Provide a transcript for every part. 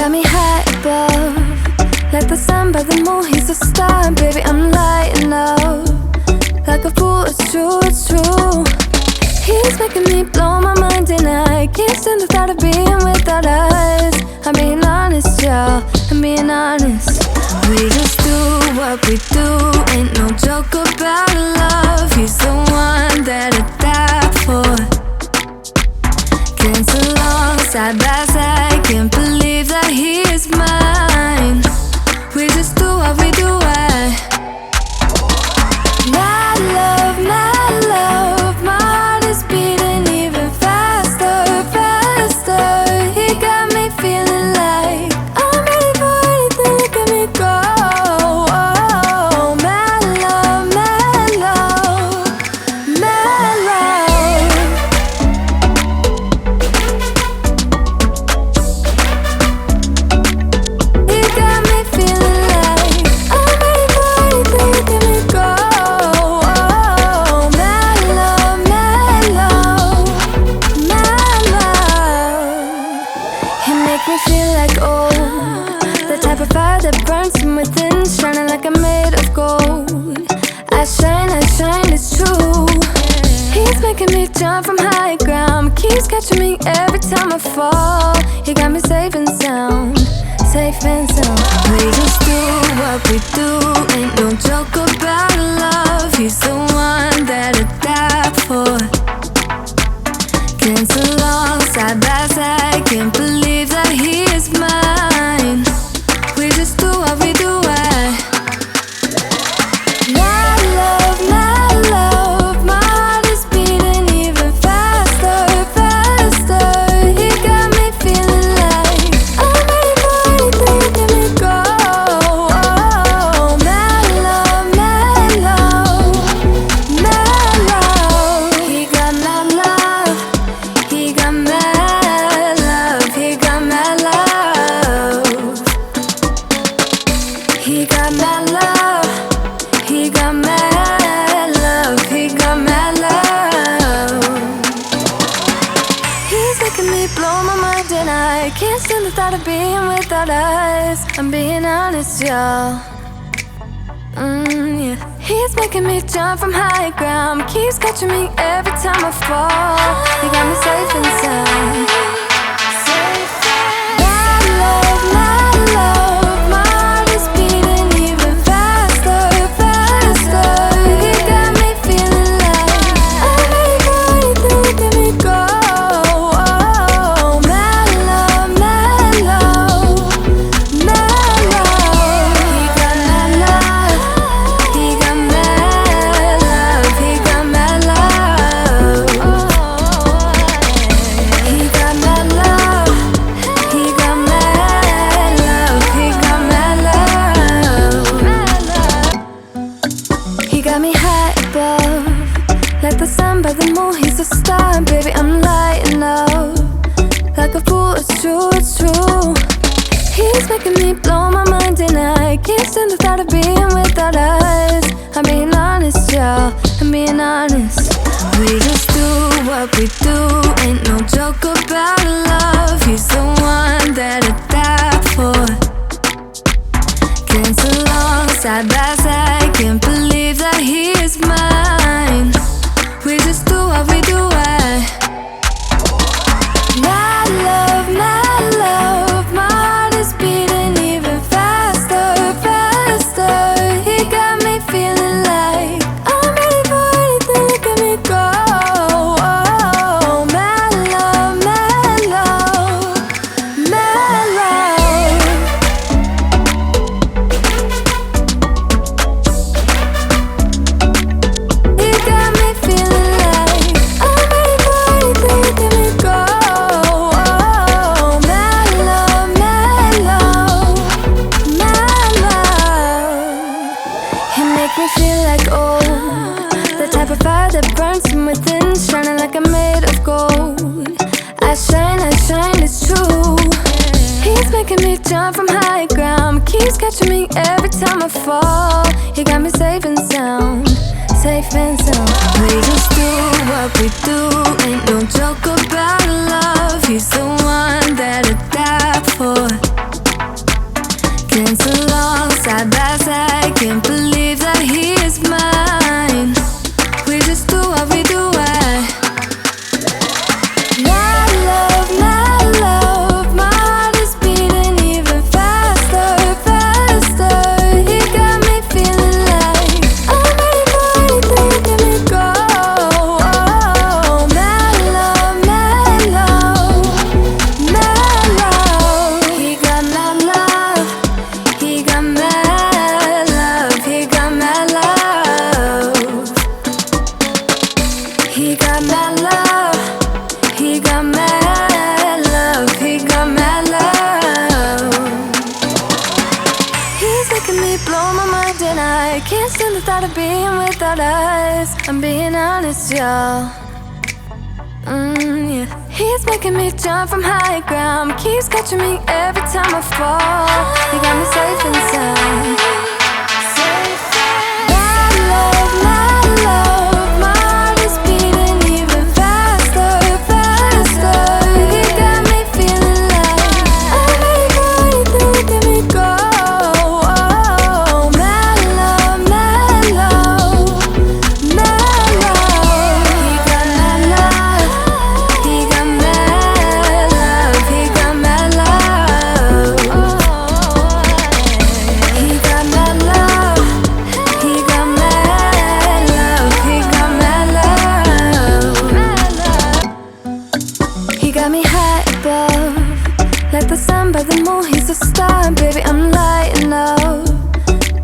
got me high above, like the sun by the moon, he's a star. Baby, I'm lighting up, like a fool, it's true, it's true. He's making me blow my mind and I can't stand the thought of being without us. I'm being honest, y'all, I'm being honest. We just do what we do, ain't no joke about love. He's the one that I die for. Dance along side by side, can't believe that he is mine. We just do what we do, my love, my heart is beating even faster, faster. He got me feeling like I'm ready for anything, look at me go. Oh, my love, my love, my love. He got me feeling like I'm ready for anything, look at me go. Oh, my love, my love, my love. He make me feel like the type of fire that burns from within, shining like I'm made of gold. I shine, it's true. He's making me jump from high ground, keeps catching me every time I fall. He got me safe and sound, safe and sound. We just do what we do, ain't no joke about love. He's the one that I die for. Dance along side by side, can't believe that he is mine. We just do what we do, my love, my heart is beating even faster, faster. He got me feeling like I'm ready for anything, look at me go. Oh, my love, my love, my love. He got my love, he got my love, he got my love. He got my love, he got my love, he got my love. He's making me blow my mind and I can't stand the thought of being without us. I'm being honest, y'all. Yeah. He's making me jump from high ground, keeps catching me every time I fall. He got me safe and sound. My love, my heart is beating even faster, faster. He got me feeling like I'm ready for anything, look at me go. Oh, my love, my love, my love. He got my love, he got my love, he got my love. He got my love, he got my love, he got my love. He got me high above, like the sun by the moon, he's a star. Baby, I'm lighting up, like a fool, it's true, it's true. He's making me blow my mind and I can't stand the thought of being without us. I'm being honest, y'all, I'm being honest. We just do what we do, ain't no joke about love. He's the one that I die for. Dance along side by side, can't believe that he is mine. We just do what we do, my love, my heart is beating even faster, faster. He got me feeling like I'm ready for anything, look at me go. Oh, my love, my love, my love. He got me feeling like I'm ready for anything, look at me go. Oh, my love, my love, my love. He make me feel like the type of fire that burns from within, shining like I'm made of gold. I shine, it's true. He's making me jump from high ground, keeps catching me every time I fall. He got me safe and sound, safe and sound. We just do what we do, ain't no joke about love. He's the one that I die for. can't stand the thought of being without us. I'm being honest, y'all. Yeah. He's making me jump from high ground, keeps catching me every time I fall. He got me safe and sound. My love, my heart is beating even faster, faster. He got me feeling like I'm ready for anything. Look at me go. Oh, my love, my love, my love. He got my love. He got my love. He got my love. He got my love. He got my love. He got my love. He got me high above, like the sun by the moon. He's a star, baby. I'm lighting up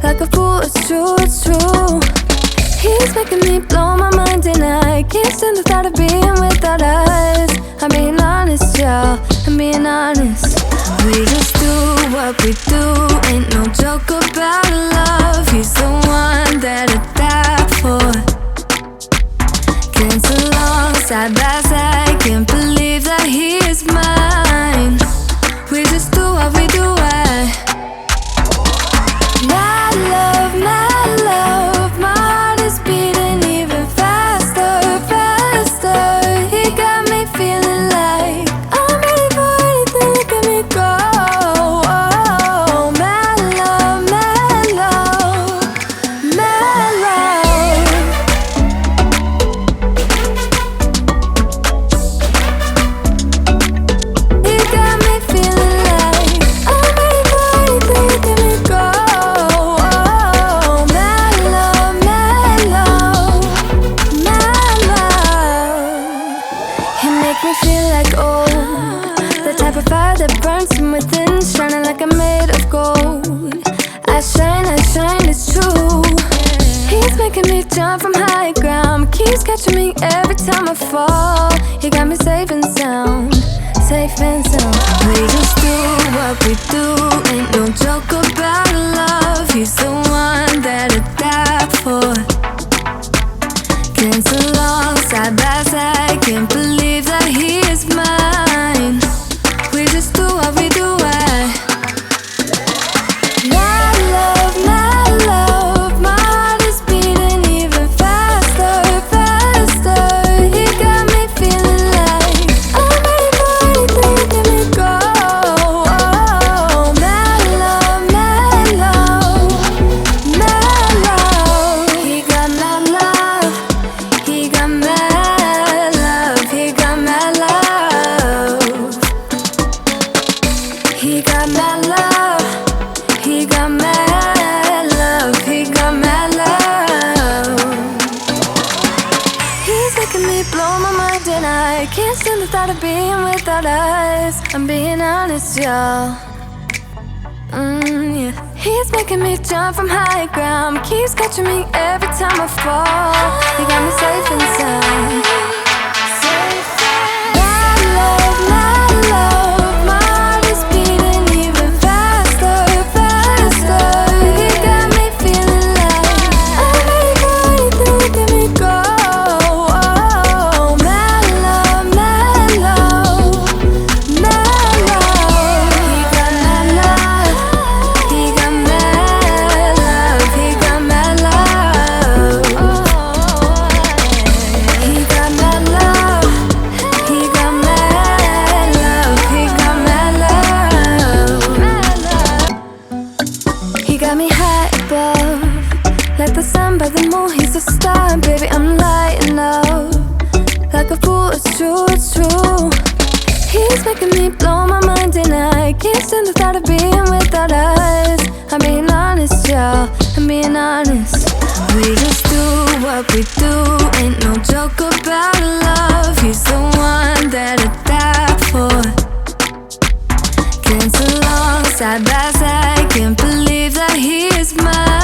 like a fool. It's true, it's true. He's making me blow my mind, and I can't stand the thought of being without us. I'm being honest, y'all. I'm being honest. We just do what we do. Ain't no joke about love. He's the one that I die for. Can't so long, side by side. Can't believe that he is mine. We just do what we do. My love, my heart is beating even faster, faster. He got me feeling like I'm ready for anything. Look at me go. Oh, my love, my love, my love. He got me feeling like I'm ready for anything. Look at me go. Oh, my love, my love, my love. He make me feel like the type of fire that burns from within, shining like I'm made of gold. I shine, it's true. He's making me jump from high ground, keeps catching me every time I fall. He got me safe and sound, safe and sound. We just do what we do. Ain't no joke about love. He's the one that I die for. Can't so long, side by side. Can't believe that he is mine. We just do what we do. My love, my heart is beating even faster, faster. He got me feeling like I'm ready for anything. Look at me go. Oh, my love, my love, my love. He got my love. He got my love. He got my love. He got my love. He got my love. He got my love. He's making me blow my mind, and I can't stand the thought of being without us. I'm being honest, y'all. Yeah. He's making me jump from high ground, keeps catching me every time I fall. He got me safe and sound. My love, my heart is beating even faster, faster. He got me feeling like I'm ready for anything. Look at me go. Oh, my love, my love, my love. He got my love. He got my love. He got my love. He got my love. He got my love. He got my love. He got me high above, like the sun by the moon. He's a star, baby. I'm lighting up like a fool. It's true, it's true. He's making me blow my mind, and I can't stand the thought of being without us. I'm being honest, y'all. I'm being honest. We just do what we do. Ain't no joke about love.